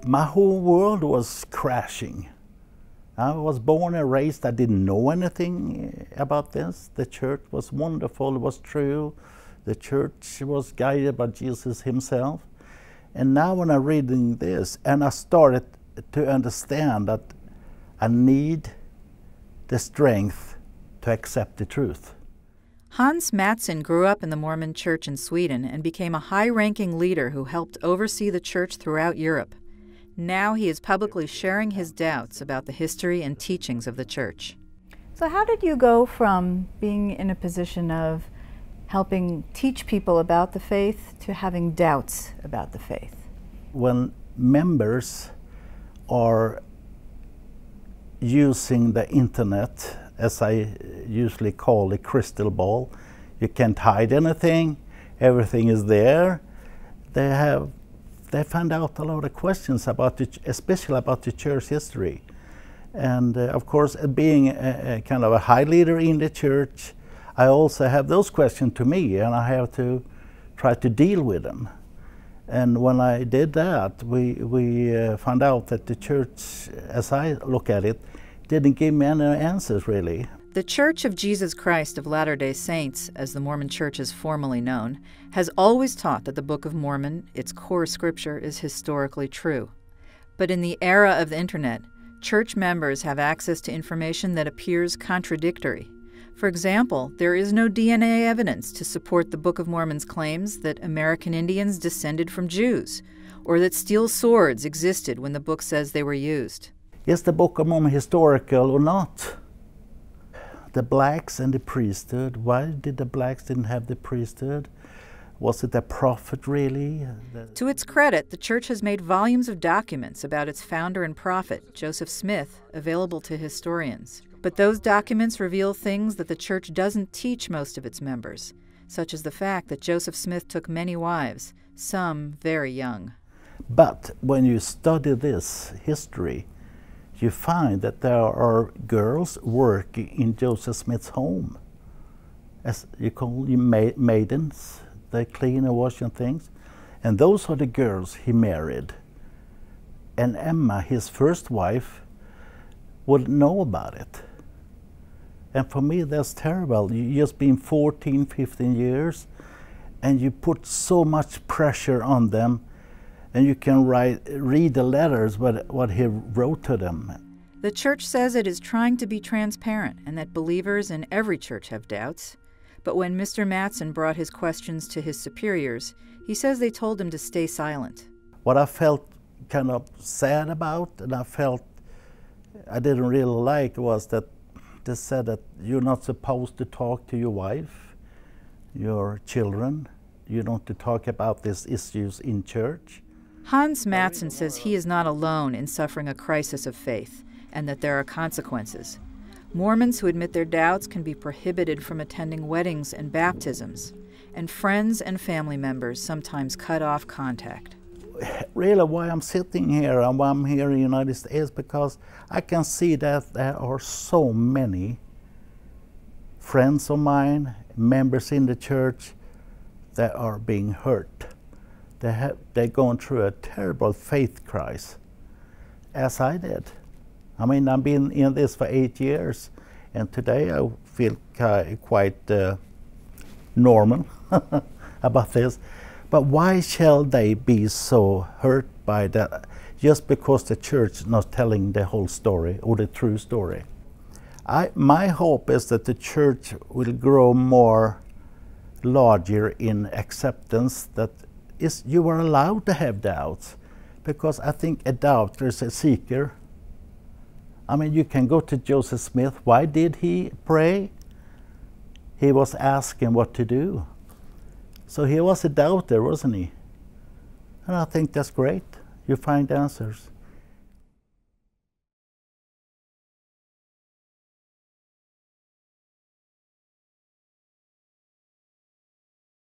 My whole world was crashing. I was born and raised, I didn't know anything about this. The church was wonderful, it was true. The church was guided by Jesus himself. And now when I'm reading this, and I started to understand that I need the strength to accept the truth. Hans Mattsson grew up in the Mormon church in Sweden and became a high-ranking leader who helped oversee the church throughout Europe. Now he is publicly sharing his doubts about the history and teachings of the church. So how did you go from being in a position of helping teach people about the faith to having doubts about the faith? When members are using the internet, as I usually call the crystal ball, you can't hide anything, everything is there. They find out a lot of questions about especially about the church history. And of course, being a kind of a high leader in the church, I also have those questions to me, and I have to try to deal with them. And when I did that, we found out that the church, as I look at it, didn't give me any answers, really. The Church of Jesus Christ of Latter-day Saints, as the Mormon Church is formally known, has always taught that the Book of Mormon, its core scripture, is historically true. But in the era of the Internet, church members have access to information that appears contradictory. For example, there is no DNA evidence to support the Book of Mormon's claims that American Indians descended from Jews, or that steel swords existed when the book says they were used. Is the Book of Mormon historical or not? The blacks and the priesthood, why did the blacks didn't have the priesthood? Was it a prophet, really? To its credit, the church has made volumes of documents about its founder and prophet, Joseph Smith, available to historians. But those documents reveal things that the church doesn't teach most of its members, such as the fact that Joseph Smith took many wives, some very young. But when you study this history, you find that there are girls working in Joseph Smith's home. As you call them, maidens. They clean and wash and things. And those are the girls he married. And Emma, his first wife, wouldn't know about it. And for me, that's terrible. You just been 14, 15 years, and you put so much pressure on them, and you can read the letters, what he wrote to them. The church says it is trying to be transparent and that believers in every church have doubts. But when Mr. Mattsson brought his questions to his superiors, he says they told him to stay silent. What I felt kind of sad about, and I felt I didn't really like, was that they said that you're not supposed to talk to your wife, your children. You don't to talk about these issues in church. Hans Mattsson says he is not alone in suffering a crisis of faith and that there are consequences. Mormons who admit their doubts can be prohibited from attending weddings and baptisms, and friends and family members sometimes cut off contact. Really, why I'm sitting here and why I'm here in the United States is because I can see that there are so many friends of mine, members in the church, that are being hurt. They're going through a terrible faith crisis, as I did. I mean, I've been in this for 8 years, and today I feel quite normal about this. But why shall they be so hurt by that, just because the church is not telling the whole story or the true story? My hope is that the church will grow more larger in acceptance that you are allowed to have doubts, because I think a doubter is a seeker. I mean, you can go to Joseph Smith. Why did he pray? He was asking what to do. So he was a doubter, wasn't he? And I think that's great. You find answers.